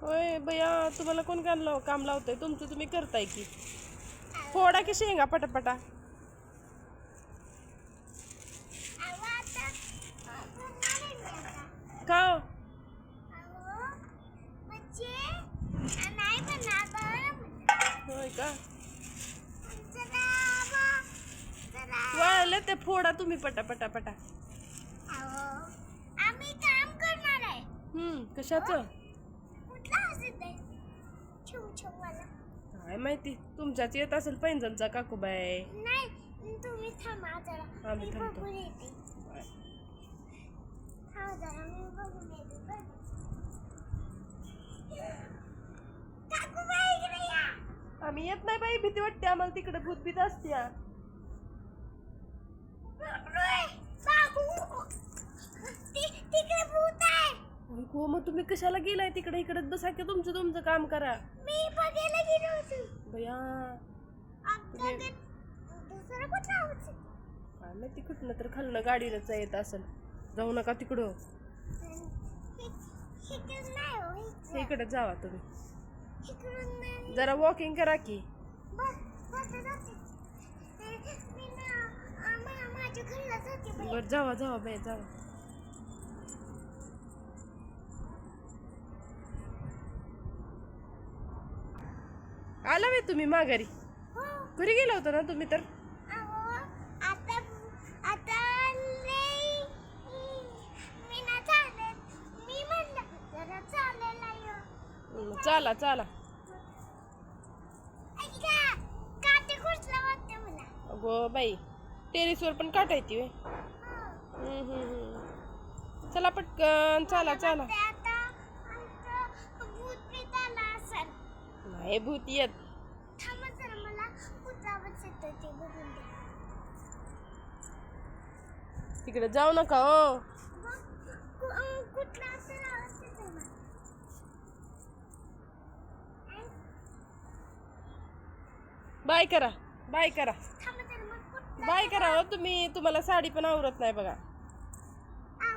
होय बया, तुम्हाला कोण काम लावतंय? तुमचं तुम्ही करताय की. फोडा की शेंगा पटापटा. का होय का? वाळले ते फोडा तुम्ही पटापटा पटा. आम्ही काम करणार आहे. कशाचं? वाला काय माहिती, तुमच्याच येत असेल पैंजणचा काकूबाई. नाही, तुम्ही थांबा जरा. आम्ही मी थांबतो. बघून येते. थांबा जरा, मी बघून येते. काकूबाई इकडे या. आम्ही येत नाही बाई, भीती वाटते आम्हाला, तिकडे भूत असते. तिकडे भूत आहे. हो, मग तुम्ही कशाला गेलाय तिकडे? इकडेच बसा की, तुमचं काम करा. मी बघायला गेलो होतो. बया दुसरं कुठलं आवाज? काय माहिती, कुठनं तर खालनं गाडीनंच येत असेल. जाऊ नका तिकडं, इकडे जावा तुम्ही. जरा वॉकिंग करा की. बर जावा जावा बाई, जावा. आला बाई तुम्ही माघारी? घरी गेला होता ना तुम्ही तर? चला चला. अगो बाई, टेरिसवर पण काटायची वे. चला पटकन, चला चला. नाही भूत येत. तिकडे जाऊ नका हो. बाय करा, बाय करा, बाय करा हो तुम्ही. तुम्हाला साडी पण आवरत नाही बघा.